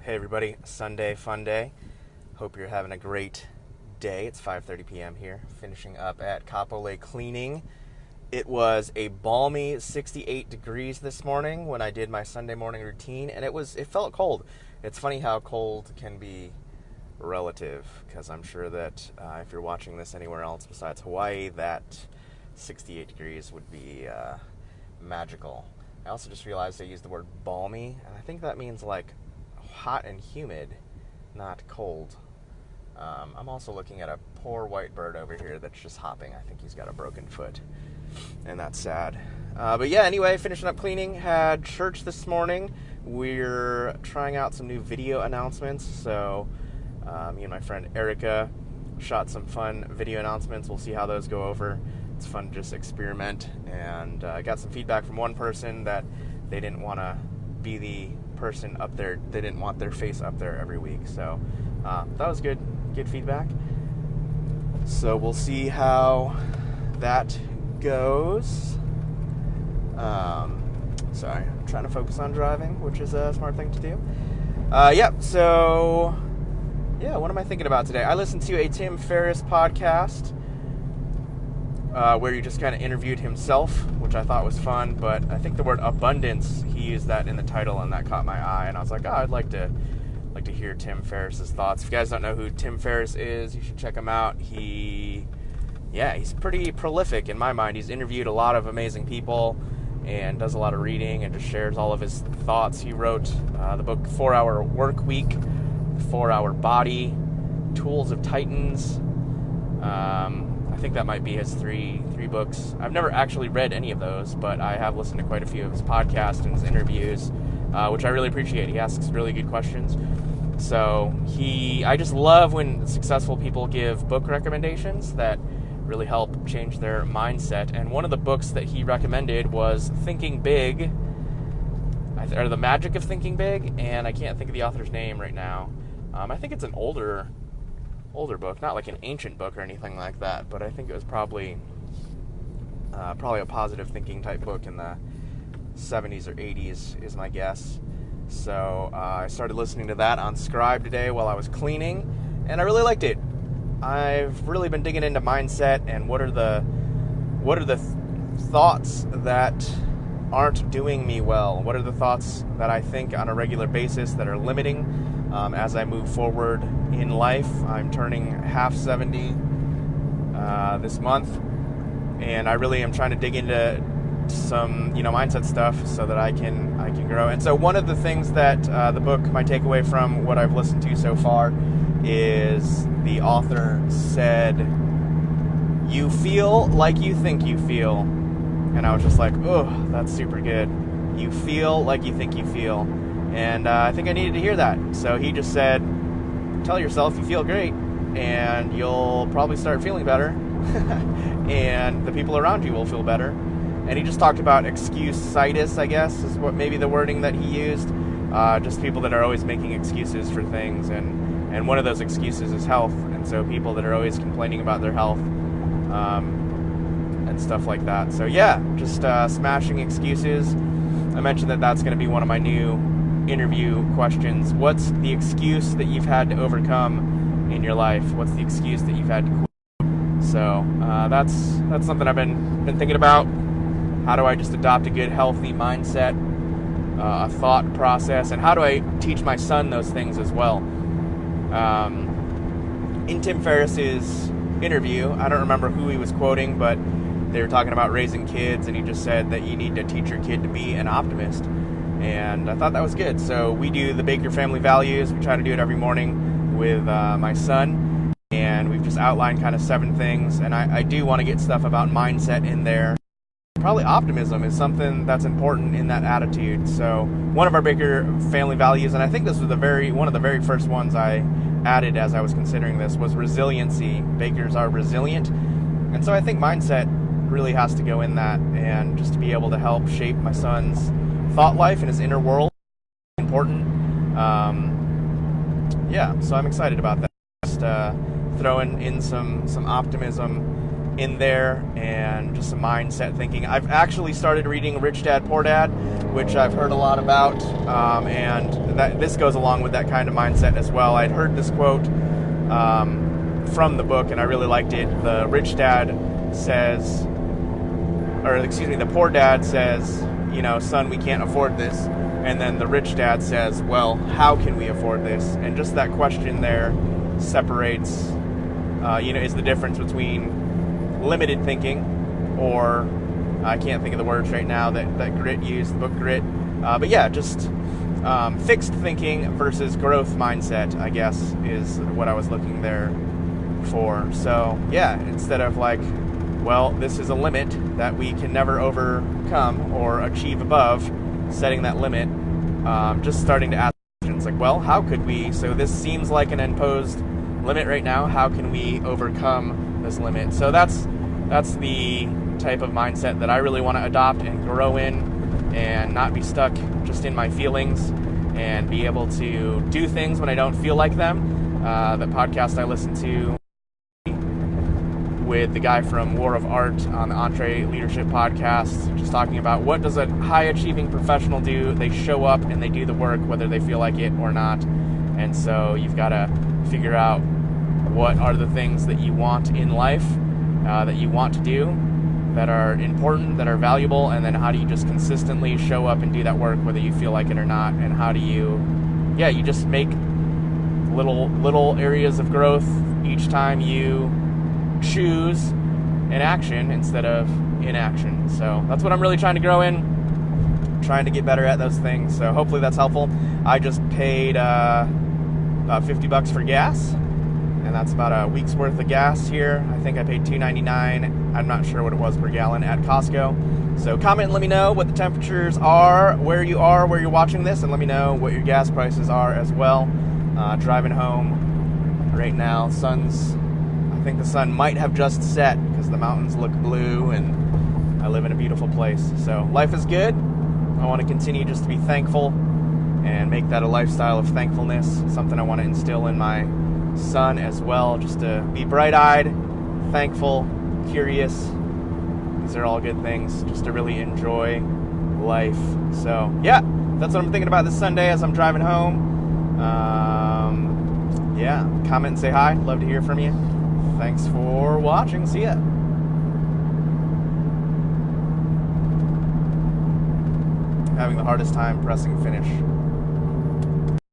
Hey everybody, Sunday fun day. Hope you're having a great day. It's 5:30 p.m. here, finishing up at Capole cleaning. It was a balmy 68 degrees this morning when I did my Sunday morning routine, and it felt cold. It's funny how cold can be relative, because I'm sure that if you're watching this anywhere else besides Hawaii, that 68 degrees would be magical. I also just realized I used the word balmy, and I think that means like hot and humid, not cold. I'm also looking at a poor white bird over here that's just hopping. I think he's got a broken foot, and that's sad. But yeah, anyway, finishing up cleaning. Had church this morning. We're trying out some new video announcements. So me and my friend Erica shot some fun video announcements. We'll see how those go over. It's fun to just experiment. And I got some feedback from one person that they didn't want to be the person up there. They didn't want their face up there every week. So that was good feedback. So we'll see how that goes. Sorry, I'm trying to focus on driving, which is a smart thing to do. So what am I thinking about today? I listened to a Tim Ferris podcast where he just kind of interviewed himself, which I thought was fun, but I think the word abundance, he used that in the title, and that caught my eye, and I was like, I'd like to hear Tim Ferriss's thoughts. If you guys don't know who Tim Ferris is, you should check him out. He's pretty prolific in my mind. He's interviewed a lot of amazing people and does a lot of reading and just shares all of his thoughts. He wrote the book 4 Hour Work Week, 4 Hour Body, Tools of Titans. I think that might be his three books. I've never actually read any of those, but I have listened to quite a few of his podcasts and his interviews, which I really appreciate. He asks really good questions. So I just love when successful people give book recommendations that really help change their mindset. And one of the books that he recommended was Thinking Big, or The Magic of Thinking Big, and I can't think of the author's name right now. I think it's an older book, not like an ancient book or anything like that, but I think it was probably a positive thinking type book in the 70s or 80s is my guess. So I started listening to that on Scribe today while I was cleaning, and I really liked it. I've really been digging into mindset and what are the thoughts that aren't doing me well. What are the thoughts that I think on a regular basis that are limiting as I move forward in life. I'm turning half 70 this month, and I really am trying to dig into some mindset stuff so that I can grow. And so one of the things that the book, my takeaway from what I've listened to so far, is the author said, "You feel like you think you feel." And I was just like, oh, that's super good. You feel like you think you feel. And I think I needed to hear that. So he just said, tell yourself you feel great, and you'll probably start feeling better. And the people around you will feel better. And he just talked about excuse-itis, I guess, is what maybe the wording that he used. Just people that are always making excuses for things. And one of those excuses is health. And so people that are always complaining about their health and stuff like that. So yeah, just smashing excuses. I mentioned that that's going to be one of my new interview questions. What's the excuse that you've had to overcome in your life? What's the excuse that you've had to quit? So that's something I've been thinking about. How do I just adopt a good, healthy mindset, a thought process, and how do I teach my son those things as well? In Tim Ferriss's interview, I don't remember who he was quoting, but they were talking about raising kids, and he just said that you need to teach your kid to be an optimist. And I thought that was good. So we do the Baker Family Values. We try to do it every morning with my son. And we've just outlined kind of 7 things. And I do want to get stuff about mindset in there. Probably optimism is something that's important in that attitude. So one of our Baker Family Values, and I think this was one of the very first ones I added as I was considering this, was resiliency. Bakers are resilient. And so I think mindset really has to go in that. And just to be able to help shape my son's thought life and his inner world is important. So I'm excited about that. Just throwing in some optimism in there, and just some mindset thinking. I've actually started reading Rich Dad, Poor Dad, which I've heard a lot about, and this goes along with that kind of mindset as well. I'd heard this quote from the book, and I really liked it. The rich dad says, the poor dad says, son, we can't afford this. And then the rich dad says, well, how can we afford this? And just that question there separates, is the difference between limited thinking, or I can't think of the words right now that Grit used, the book Grit. But yeah, just fixed thinking versus growth mindset, I guess, is what I was looking there for. So yeah, instead of like, well, this is a limit that we can never overcome or achieve above, setting that limit, just starting to ask questions like, well, how could we? So this seems like an imposed limit right now. How can we overcome this limit? So that's the type of mindset that I really want to adopt and grow in, and not be stuck just in my feelings, and be able to do things when I don't feel like them. The podcast I listened to with the guy from War of Art on the Entree Leadership podcast, just talking about what does a high-achieving professional do? They show up and they do the work whether they feel like it or not. And so you've got to figure out what are the things that you want in life, that you want to do, that are important, that are valuable, and then how do you just consistently show up and do that work whether you feel like it or not, and how do you just make little areas of growth each time you choose an action instead of inaction. So that's what I'm really trying to grow in, trying to get better at those things. So hopefully that's helpful. I just paid about $50 for gas, and that's about a week's worth of gas here. I think I paid $2.99. I'm not sure what it was per gallon at Costco. So comment and let me know what the temperatures are, where you're watching this, and let me know what your gas prices are as well. Driving home right now, I think the sun might have just set because the mountains look blue, and I live in a beautiful place. So life is good. I want to continue just to be thankful and make that a lifestyle of thankfulness, something I want to instill in my son as well, just to be bright-eyed, thankful, curious. These are all good things, just to really enjoy life. So yeah, that's what I'm thinking about this Sunday as I'm driving home. Comment and say hi. Love to hear from you. Thanks for watching. See ya. Having the hardest time pressing finish.